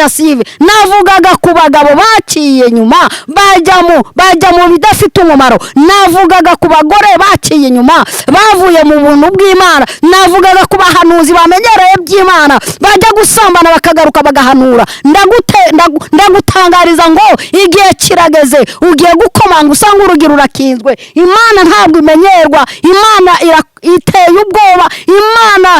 ya sive navugaga ku bagabo baciye nyuma bajya mu bidafite umumaro navugaga ku bagore baciye nyuma bavuye mu buntu bw'Imana navugaga ku bahanuzi bamenyereye by'Imana bajya gusambana bakagaruka bagahanura ndagutangariza ngo igihe kirageze ugiye gukomanga usanga urugi rurakinzwe Imana ntabwo imenyerwa Imana iteye ubwoba Imana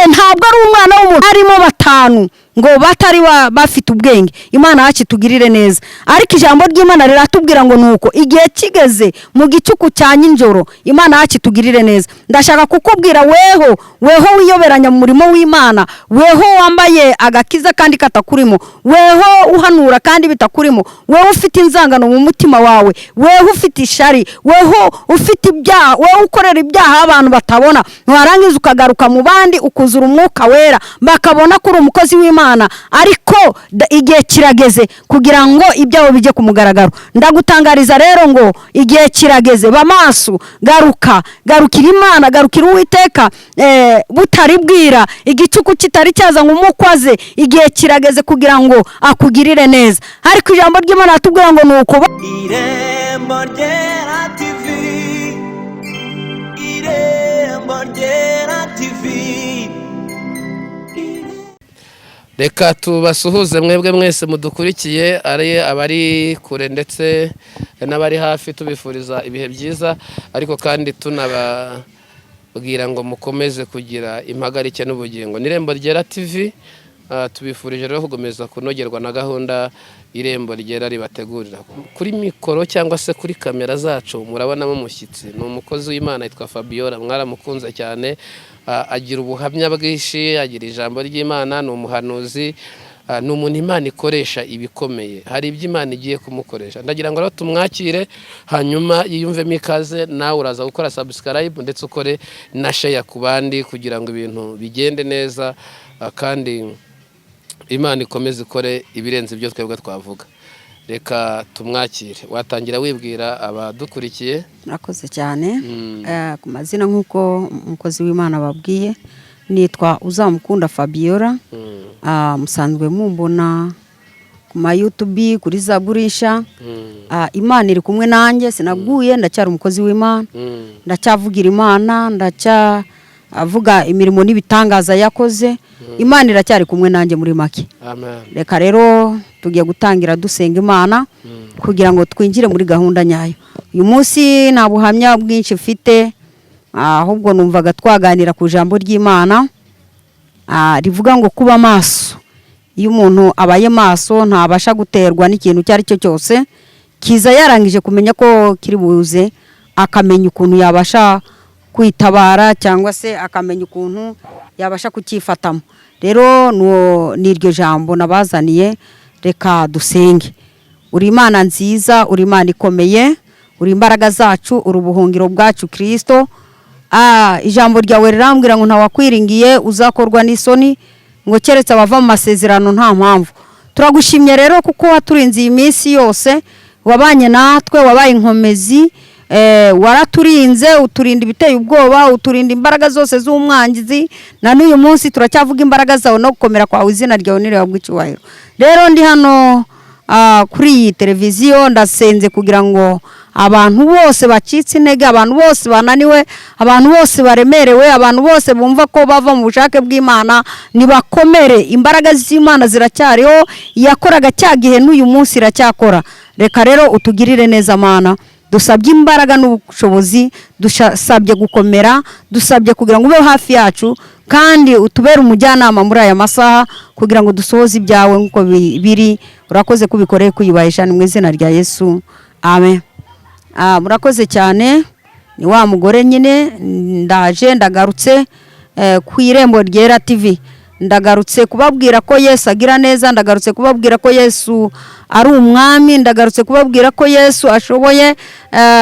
ntabwo ari umwana w'umuntu harimo batanu ngo batari bafite ubwenge Imana yacu tugirire neza ariko ijambo ry'Imana riratubwira ngo nuko igihe kigeze mu gicuku cya ninjoro Imana yacu tugirire neza ndashaka kukubwira weho wiyoberanya mu murimo w'Imana weho wambaye agakiza kandi katakurimo weho uhanura kandi bitakurimo weho ufite inzangano mu mutima wawe weho ufite ishari weho ufite ibyaha weho ukorera ibyaha abantu batabona warangiza ukagaruka mu bandi ukuzura umwuka wera bakabona ko uri umukozi w'Imana ariko igihe kirageze kugira ngo ibyawe bijye ku mugaragaro ndagutangariza rero ngo igihe kirageze bamaso garukira Imana garukira Uwiteka butaribwira igicuku kitari cyaza ngo umukwaze igihe kirageze kugira ngo akugirire neza ariko ijambo ry'Imana atubwira ngo nuko Irembo Ryera TV Irembo Ryera TV. Reka tubasuhuze mwebwe mwese mudukurikiye ari abari kure ndetse n'abari hafi tubifuriza ibihe byiza ariko kandi tunababwira ngo mukomeze kugira impagarike n'ubugingo n'Irembo Ryera TV tubifurije rero kugomeza kunogerwa na gahunda Irembo Ryera ribategurira kuri mikoro cyangwa se kuri kamera zacu murabonamo umushyitsi ni umukozi w'Imana yitwa Fabiola mwaramukunze cyane agira ubuhamya bwinshi agira ijambo ry'Imana ni umuhanuzi ni umuntu Imana ikoresha ibikomeye hari ibyo Imana igiye kumukoresha ndagira ngo rero tumwakire hanyuma yiyumvemo ikaze nawe uraza gukora subscribe ndetse ukore na share ku bandi kugira ngo ibintu bigende neza kandi Imana ikomeze ikore ibirenze ibyo twebwe twavuga reka tumwakire watangira wibwira abadukurikiye nakoze cyane ku mazina nk'uko umukozi w'Imana babwiye nitwa Uzamukunda Fabiola musanzwe mumbona ku ma YouTube kuri Zaburisha Imana iri kumwe nanjye sinaguye ndacyari umukozi w'Imana ndacyavugira Imana ndacyavuga imirimo n'ibitangaza yakoze Imana iracyari kumwe nanjye muri make amen reka rero tugiye gutangira dusenga Imana kugira ngo twinjire muri gahunda nyayo uyu munsi nta buhamya bwinshi mfite ahubwo numvaga twaganira ku jambo ry'Imana rivuga ngo kuba maso iyo umuntu abaye maso ntabasha guterwa n'ikintu cyari cyo cyose kiza yarangije kumenya ko kiri buze akamenya ukuntu yabasha kwitabara cyangwa se akamenya ukuntu yabasha kukifatamo rero ni iryo jambo nabazaniye reka dusenge uri Imana nziza uri Imana ikomeye uri imbaraga zacu uri ubuhungiro bwacu Kristo ijambo ryawe rirambwira ngo ntawakwiringiye uzakorwa n'isoni ngo keretse abava mu masezerano nta mpamvu turagushimye rero kuko waturinze iyi minsi yose wabanye natwe wabaye inkomezi waraturinze uturinda ibiteye ubwoba uturinda imbaraga zose z'umwangizi na n'uyu munsi turacyavuga imbaraga zawe no gukomera kwawe izina ryawe nirabwa icyubahiro rero ndi hano kuri iyi televiziyo ndasenze kugira ngo abantu bose bacitse intege abantu bose bananiwe abantu bose baremerewe abantu bose bumva ko bava mu bushake bw'Imana nibakomere imbaraga z'Imana ziracyariho yakoraga cyagihe n'uyu munsi iracyakora reka rero utugirire neza Mana dusabye imbaraga n'ubushobozi dusabye gukomera dusabye kugira ngo ube hafi yacu kandi utubere umujyanama muri aya masaha kugira ngo dusohoze ibyawe nkuko biri urakoze kubikoreye kuyubahisha mu izina rya Yesu amen murakoze cyane ni wa mugore nyine ndagarutse ku Irembo Ryera TV ndagarutse kubabwira ko Yesu agira neza ndagarutse kubabwira ko Yesu ari umwami ndagarutse kubabwira ko Yesu ashoboye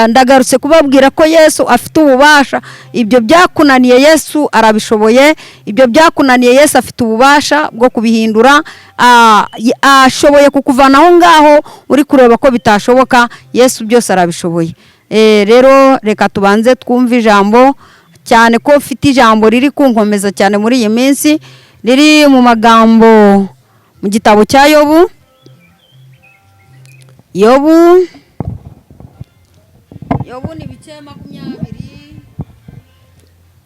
ndagarutse kubabwira ko Yesu afite ububasha ibyo byakunaniye Yesu arabishoboye ibyo byakunaniye Yesu afite ububasha bwo kubihindura ashoboye kukuvana aho ngaho uri kureba ko bitashoboka Yesu byose arabishoboye rero reka tubanze twumve ijambo cyane ko ufite ijambo riri kunkomeza cyane muri iyi minsi riri mu mu gitabo cya Yobu. Yobu ni ibice 20.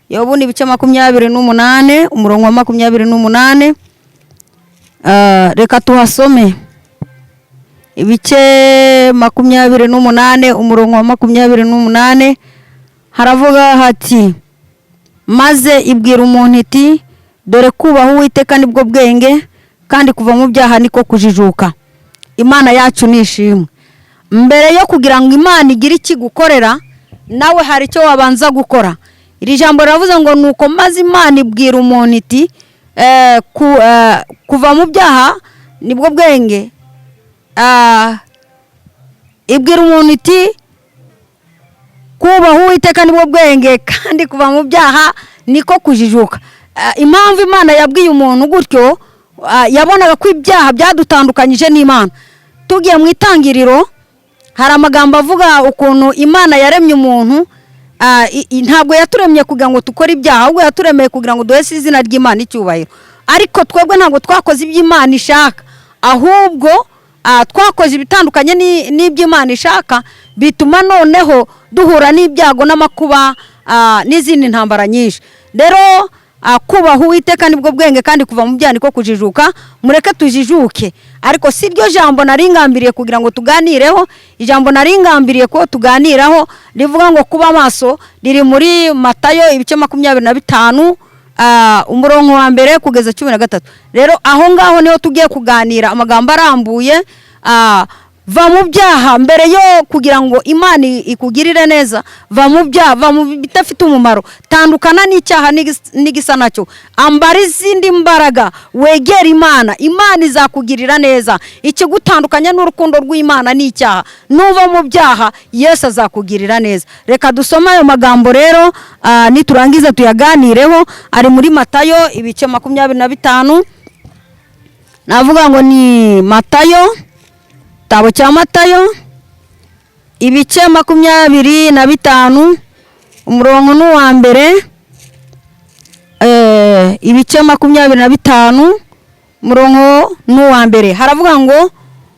Yobu ni ibice 28 umurongo wa 28. Reka tuhasome ibice 28 umurongo wa 28. Haravuga hati maze ibwira umuntu iti dore kubaha Uwiteka nibwo bwenge kandi kuva mu byaha niko kujijuka. Imana yacu nishimwe. Mbere yo kugira ngo Imana igire iki gukorera nawe hari icyo wabanza gukora. Iri jambo ravuze ngo nuko maze Imana ibwira umuntu iti kuva mu byaha nibwo bwenge. Ibwira umuntu iti kubaha Uwiteka nibwo bwenge kandi kuva mu byaha niko kujijuka. Impamvu Imana yabwiye umuntu gutyo yabonaga ko ibyaha byadutandukanyije n'Imana. Tugiye mu Itangiriro hari amagambo avuga ukuntu Imana yaremye umuntu. Ntabwo yaturemye kugira ngo tukore ibyaha, ahubwo yaturemeye kugira ngo duhese izina ry'Imana icyubahiro. Ariko twebwe ntabwo twakoze iby'Imana ishaka, ahubwo twakoze ibitandukanye n'iby'Imana ishaka, bituma noneho duhura n'ibyago n'amakuba n'izindi ntambara nyinshi. Rero kubaha Uwiteka nibwo bwenge kandi kuva mu byaha niko kujijuka. Mureke tujijuke. Ariko si ryo jambo naringambiriye kugira ngo tuganireho. Ijambo naringambiriye ko tuganiraho rivuga ngo kuba maso, riri muri Matayo ibice 25 umurongo wa mbere kugeza 13. Rero aho ngaho niho tugiye kuganira amagambo arambuye. Va mu byaha mbere yo kugira ngo Imana ikugirire neza. Va mu byaha, va mu bitafite umumaro. Tandukana n'icyaha n'igisa nacyo. Ambara izindi mbaraga, wegera Imana. Imana izakugirira neza. Ikigutandukanya n'urukundo rw'Imana n'icyaha. Nuva mu byaha, Yesu azakugirira neza. Reka dusome ayo magambo rero niturangiza tuyaganireho. Ari muri Matayo ibice 25. Navuga ngo ni Matayo, Igitabo cya Matayo ibice 25 umurongo n'uwa mbere. Ibice 25 umurongo n'uwa mbere haravuga ngo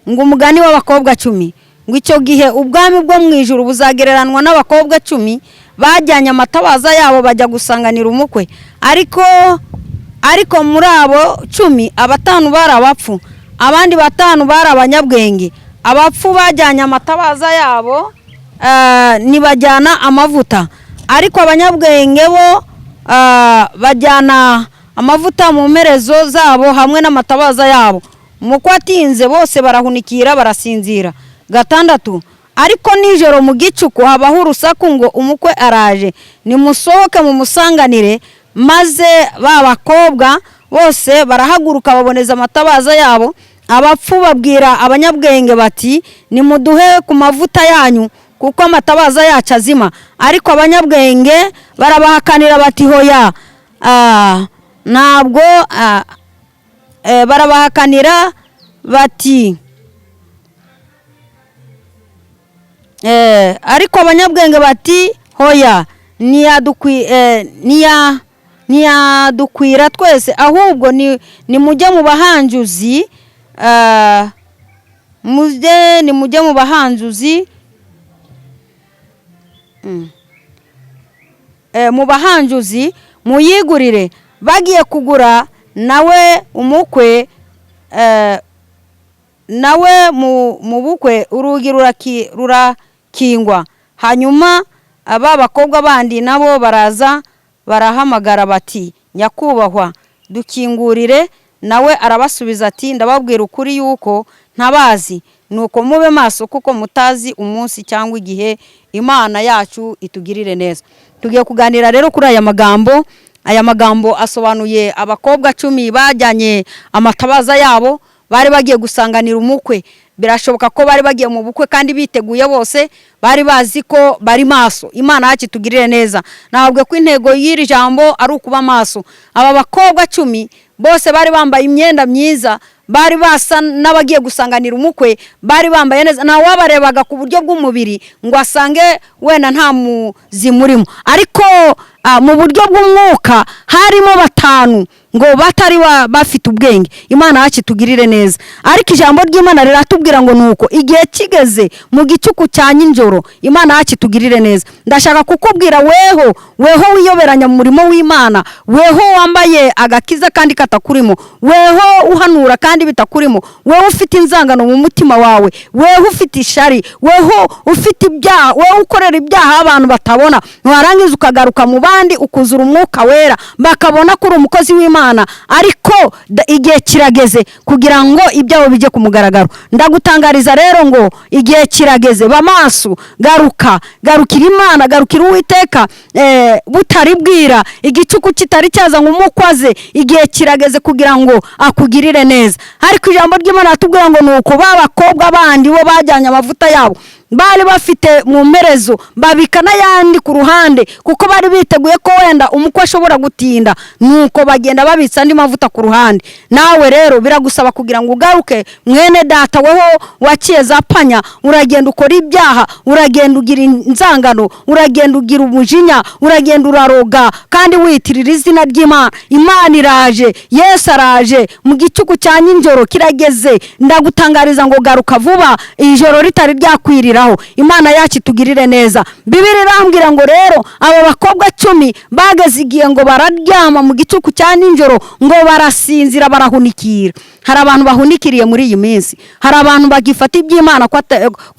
umugani w'abakobwa 10. Ngo icyo gihe ubwami bwo mu ijuru buzagereranwa n'abakobwa 10 bajyanye amatabaza yabo bajya gusanganira umukwe. Ariko muri abo 10 abatanu bari abapfu, abandi 5 bari abanyabwenge. Abapfu bajyanye amatabaza yabo nibajyana amavuta, ariko abanyabwenge bo bajyana amavuta mu mperezo zabo hamwe n'amatabaza yabo. Umukwe atinze bose barahunikira barasinzira. 6 Ariko nijoro mu gicuku habaho urusaku ngo umukwe araje, nimusohoke mu musanganire. Maze ba bakobwa bose barahaguruka baboneza amatabaza yabo. Abapfu babwira abanyabwenge bati nimuduhe ku mavuta yanyu kuko amatabaza yacu azima. Ariko abanyabwenge barabahakanira bati hoya, ntabwo barabahakanira bati ariko abanyabwenge bati hoya, ntiyadukwira twese, ahubwo ni mujye mu bahanjuzi. Nimujye mu bahanjuzi, mu bahanjuzi muyigurire. Bagiye kugura nawe umukwe, nawe mu bukwe urugi rurakingwa. Hanyuma aba bakobwa bandi nabo baraza barahamagara bati nyakubahwa dukingurire. Nawe arabasubiza ati ndababwira ukuri yuko ntabazi. Nuko mube maso kuko mutazi umunsi cyangwa igihe Imana yacu itugirire neza. Tugiye kuganira rero kuri aya magambo. Aya magambo asobanuye abakobwa 10 bajyanye amatabaza yabo, bari bagiye gusanganira umukwe. Birashoboka ko bari bagiye mu bukwe kandi biteguye bose, bari bazi ko bari maso. Imana yacu itugirire neza. Ntabwo ko intego y'iri jambo ari ukuba maso. Aba bakobwa 10 bose bari bambaye imyenda myiza, bari basa n'abagiye gusanganira umukwe, bari bambaye neza. Nta wabarebaga ku buryo bw'umubiri ngo asange wenda nta muzi murimo. Ariko mu buryo bw'umwuka harimo 5 ngo batari bafite ubwenge. Imana yacu tugirire neza. Ariko ijambo ry'Imana riratubwira ngo nuko igihe kigeze mu gicuku cya nyinjoro. Imana yacu tugirire neza. Ndashaka kukubwira weho wiyoberanya mu murimo w'Imana, weho wambaye agakiza kandi katakurimo, weho uhanura kandi bitakurimo, weho ufite inzangano mu mutima wawe, weho ufite ishari, weho ufite ibyaha, weho ukorera ibyaha abantu batabona, warangiza ukagaruka mu bandi ukuzura umwuka wera bakabona ko uri umukozi w'Imana. Ariko igihe kirageze kugira ngo ibyawo bijye kumugaragaro. Ndagutangariza rero ngo igihe kirageze, bamaso, garukira Imana, garukira Uwiteka, butaribwira igicuku kitari cyaza ngo umukwaze. Igihe kirageze kugira ngo akugirire neza. Ariko ijambo ry'Imana atubwira ngo nuko babakobwa bandi bo bajyanye amavuta yabo bari bafite mu mperezo babika n'ayandi ku ruhande, kuko bari biteguye ko wenda umukwe ashobora gutinda, nuko bagenda babitsa andi mavuta ku ruhande. Nawe rero biragusaba kugira ngo ugaruke mwene data, weho waciye zapanya, uragenda ukora ibyaha, uragenda ugira inzangano, uragenda ugira umujinya, uragenda uraroga kandi witirira izina ry'Imana. Imana iraje, Yesu araje, mu gicuku cya nyinjoro kirageze. Ndagutangariza ngo garuka vuba, ijoro ritari ryakwirira. Imana yacu tugirire neza. Bibiliya irambwira ngo rero aba bakobwa 10 bageze igihe ngo bararyama mu gicuku cya ninjoro, ngo barasinzira, barahunikira. Hari abantu bahunikiriye muri iyi minsi, hari abantu bagifata iby'Imana ko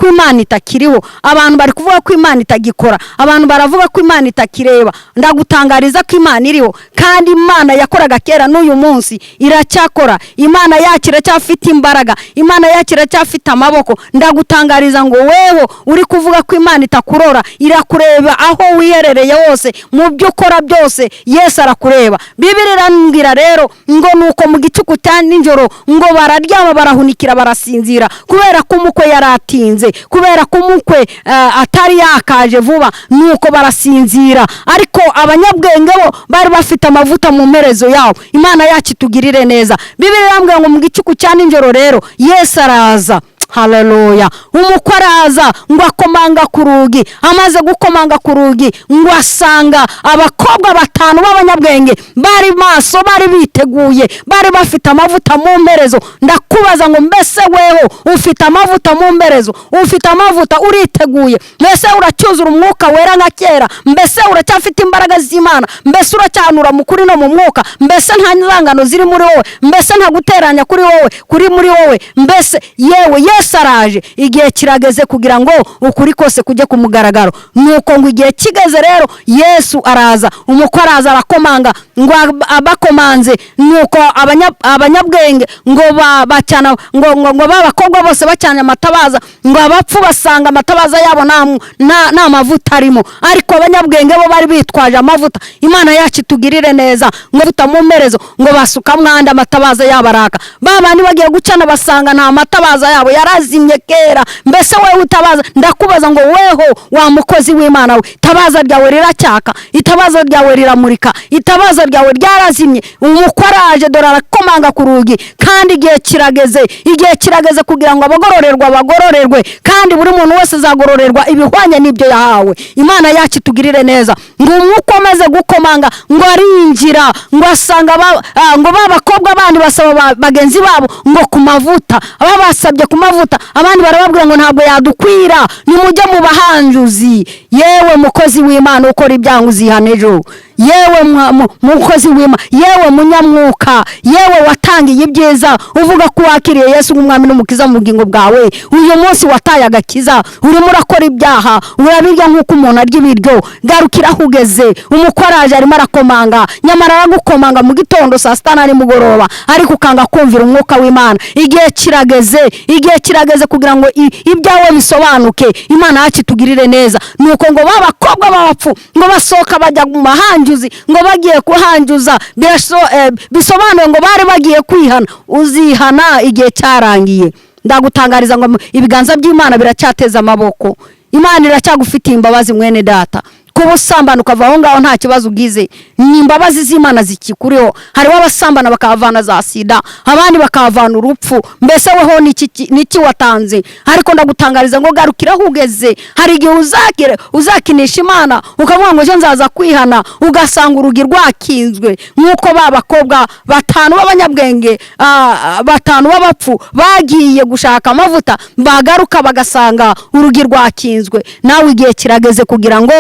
Imana itakiriho, abantu bari kuvuga ko Imana itagikora, abantu baravuga ko Imana itakireba. Ndagutangariza ko Imana iriho, kandi Imana yakoraga kera n'uyu munsi iracyakora. Imana yacu iracyafite imbaraga, Imana yacu iracyafite amaboko. Ndagutangariza ngo weho uri kuvuga ko Imana itakurora, irakureba aho wiherereye hose, mu byo ukora byose Yesu arakureba. Bibiliya irambwira rero ngo nuko mu gicuku cya ninjoro ngo bararyama, barahunikira, barasinzira, kubera ko umukwe yaratinze, kubera ko umukwe atari yakaje vuba, nuko barasinzira. Ariko abanyabwenge bo bari bafite amavuta mu mperezo yawo. Imana yacu tugirire neza. Bibiliya irambwira ngo mu gicuku cya ninjoro rero Yesu araza. Haleluya. Umukwe araza ngo akomanga ku rugi. Amaze gukomanga ku rugi ngo asanga abakobwa 5 b'abanyabwenge bari maso, bari biteguye, bari bafite amavuta mu mperezo. Ndakubaza ngo mbese weho ufite amavuta mu mperezo, ufite amavuta, uriteguye? Mbese uracyuzura umwuka wera nka kera? Mbese uracyafite imbaraga z'Imana? Mbese uracyanura mu kuri no mu mwuka? Mbese nta nzangano ziri muri wowe? Mbese nta guteranya kuri muri wowe? Mbese yewe Yesu araje, igihe kirageze kugira ngo ukuri kose kujye kumugaragaro. Nuko ngo igihe kigeze rero Yesu araza, umukwe araza, arakomanga. Ngo abakomanze, nuko abanyabwenge ngo bacana, ngo babakobwa bose bacanya amatabaza, ngo abapfu basanga amatabaza yabo nta mavuta arimo. Ariko abanyabwenge bo bari bitwaje amavuta. Imana yacu tugirire neza. Ngo vuta mu mperezo, ngo basuka mwanda, amatabaza yabo araka. Babandi bagiye gucana basanga nta matabaza yabo yarazimye kera. Mbese wewe utabaza, ndakubaza ngo weho wa mukozi w'Imana we, tabaza ryawe riracyaka, itabaza ryawe riramurika, itabaza ryawe ryarazimye. Umukwe araje, dore arakomanga ku rugi, kandi igihe kirageze kugira ngo abagororerwa bagororerwe, kandi buri muntu wese azagororerwa ibihwanye n'ibyo yahawe. Imana yacu tugirire neza. Ngo umukwe amaze gukomanga, ngo arinjira, ngo asanga ngo babakobwa bandi basaba bagenzi babo ngo ku mavuta. Ababasabye ku mavuta, abandi barababwira ngo ntabwo yadukwira, nimujye mu bahanjuzi. Yewe mukozi w'Imana ukora ibyangu uzihana ejo. Yewe mukozi w'Imana, yewe munyamwuka, yewe watangiye ibyiza, uvuga ko wakiriye Yesu nk'umwami n'umukiza mu bugingo bwawe, uyu munsi wataye agakiza, urimo urakora ibyaha, urabirya nk'uko umuntu arya ibiryo. Garukira aho ugeze. Umukwe araje, arimo arakomanga, nyamara aragukomanga mu gitondo, saa sita na nimugoroba, ariko ukanga kumvira umwuka w'Imana. Igihe kirageze kugira ngo ibyawe bisobanuke. Imana yacu tugirire neza. Nuko ngo babakobwa b'abapfu ngo basohoka bajya mu mahanjuzi, ngo bagiye kuhanjuza, bisobanuye ngo bari bagiye kwihana. Uzihana igihe cyarangiye. Ndagutangariza ngo ibiganza by'Imana biracyateza amaboko. Imana iracyagufitiye imbabazi mwene data. kuba usambana ukava aho ngaho nta kibazo ugize, ni imbabazi z'Imana zikikuriho. hariho abasambana bakahavana za sida, abandi bakahavana urupfu. mbese weho niki watanze? ariko ndagutangariza ngo garukira aho ugeze. hari igihe uzakinisha Imana ukavuga ngo je nzaza kwihana, ugasanga urugi rwakinzwe, nk'uko ba bakobwa 5 b'abanyabwenge 5 b'abapfu bagiye gushaka amavuta, bagaruka bagasanga urugi rwakinzwe. nawe igihe kirageze kugira ngo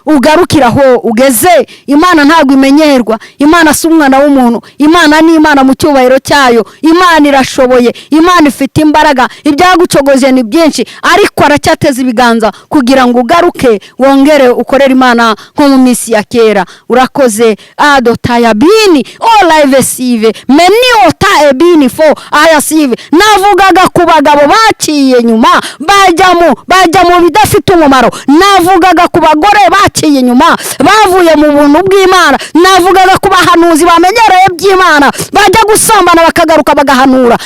ugarukiraho ugeze. Imana ntabwo imenyerwa. Imana si umwana w'umuntu. Imana ni Imana mu cyubahiro cyayo. Imana irashoboye. Imana ifite imbaraga. ibyagucogoje ni byinshi, ariko aracyateza ibiganza kugira ngo ugaruke wongere ukorere Imana nko mu minsi ya kera. urakoze adotaya bini o live sive meni ota ebini fo aya sive. navugaga ku bagabo baciye nyuma bajya mu bidafite umumaro. navugaga ku bagore baciye nyuma bavuye mu buntu bw'Imana. navugaga ku bahanuzi bamenyereye by'Imana bajya gusambana bakagaruka bagahanura.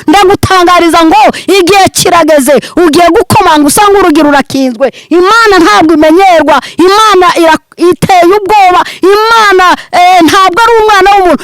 ndagutangariza ngo igihe kirageze, ugiye gukomanga usanga urugi rurakinzwe. Imana ntabwo imenyerwa. Imana iteye ubwoba. Imana ntabwo ari umwana w'umuntu.